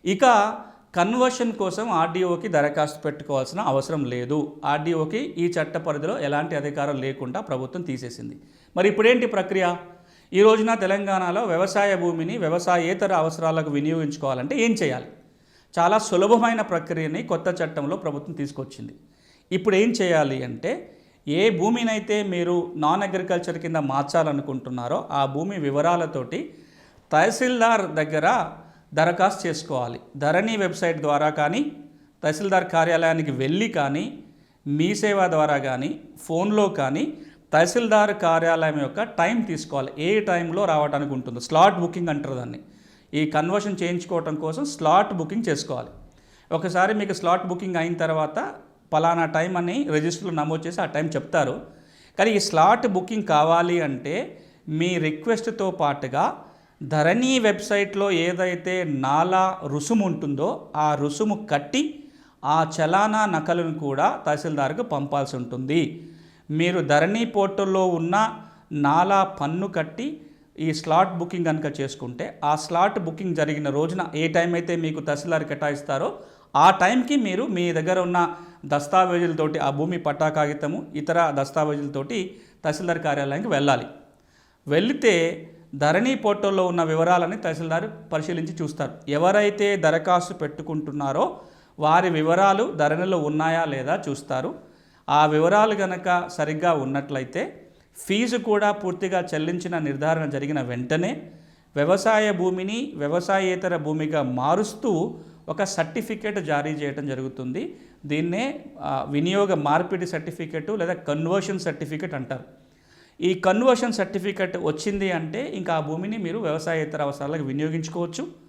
ఇక కన్వర్షన్ కోసం ఆర్డీఓకి దరఖాస్తు పెట్టుకోవాల్సిన అవసరం లేదు. ఆర్డీఓకి ఈ చట్ట పరిధిలో ఎలాంటి అధికారం లేకుండా ప్రభుత్వం తీసేసింది. మరి ఇప్పుడేంటి ప్రక్రియ? ఈ రోజున తెలంగాణలో వ్యవసాయ భూమిని వ్యవసాయేతర అవసరాలకు వినియోగించుకోవాలంటే ఏం చేయాలి? చాలా సులభమైన ప్రక్రియని కొత్త చట్టంలో ప్రభుత్వం తీసుకొచ్చింది. ఇప్పుడు ఏం చేయాలి అంటే, ఏ భూమినైతే మీరు నాన్ అగ్రికల్చర్ కింద మార్చాలనుకుంటున్నారో ఆ భూమి వివరాలతోటి తహసీల్దార్ దగ్గర దరఖాస్తు చేసుకోవాలి. ధరణి వెబ్సైట్ ద్వారా కానీ, తహసీల్దార్ కార్యాలయానికి వెళ్ళి కానీ, మీ సేవ ద్వారా కానీ, ఫోన్లో కానీ తహసీల్దార్ కార్యాలయం యొక్క టైం తీసుకోవాలి. ఏ టైంలో రావడానికి ఉంటుందో స్లాట్ బుకింగ్ అంటారు దాన్ని. ఈ కన్వర్షన్ చేయించుకోవటం కోసం స్లాట్ బుకింగ్ చేసుకోవాలి. ఒకసారి మీకు స్లాట్ బుకింగ్ అయిన తర్వాత పలానా టైం అని రిజిస్టర్లో నమోదు చేసి ఆ టైం చెప్తారు. కానీ ఈ స్లాట్ బుకింగ్ కావాలి అంటే మీ రిక్వెస్ట్తో పాటుగా ధరణి వెబ్సైట్లో ఏదైతే నాలా రుసుము ఉంటుందో ఆ రుసుము కట్టి ఆ చలానా నకలును కూడా తహసీల్దార్కు పంపాల్సి ఉంటుంది. మీరు ధరణి పోర్టల్లో ఉన్న నాలా పన్ను కట్టి ఈ స్లాట్ బుకింగ్ కనుక చేసుకుంటే ఆ స్లాట్ బుకింగ్ జరిగిన రోజున ఏ టైం అయితే మీకు తహసీల్దార్ కేటాయిస్తారో ఆ టైంకి మీరు మీ దగ్గర ఉన్న దస్తావేజులతోటి, ఆ భూమి పట్టా కాగితము ఇతర దస్తావేజులతోటి తహసీల్దార్ కార్యాలయానికి వెళ్ళాలి. వెళితే ధరణి పోర్టల్లో ఉన్న వివరాలని తహసీల్దార్ పరిశీలించి చూస్తారు. ఎవరైతే దరఖాస్తు పెట్టుకుంటున్నారో వారి వివరాలు ధరణిలో ఉన్నాయా లేదా చూస్తారు. ఆ వివరాలు కనుక సరిగ్గా ఉన్నట్లయితే ఫీజు కూడా పూర్తిగా చెల్లించిన నిర్ధారణ జరిగిన వెంటనే వ్యవసాయ భూమిని వ్యవసాయేతర భూమిగా మారుస్తూ ఒక సర్టిఫికేట్ జారీ చేయడం జరుగుతుంది. దీన్నే వినియోగ మార్పిడి సర్టిఫికేటు లేదా కన్వర్షన్ సర్టిఫికేట్ అంటారు. ఈ కన్వర్షన్ సర్టిఫికేట్ వచ్చింది అంటే ఇంకా ఆ భూమిని మీరు వ్యవసాయేతర అవసరాలకు వినియోగించుకోవచ్చు.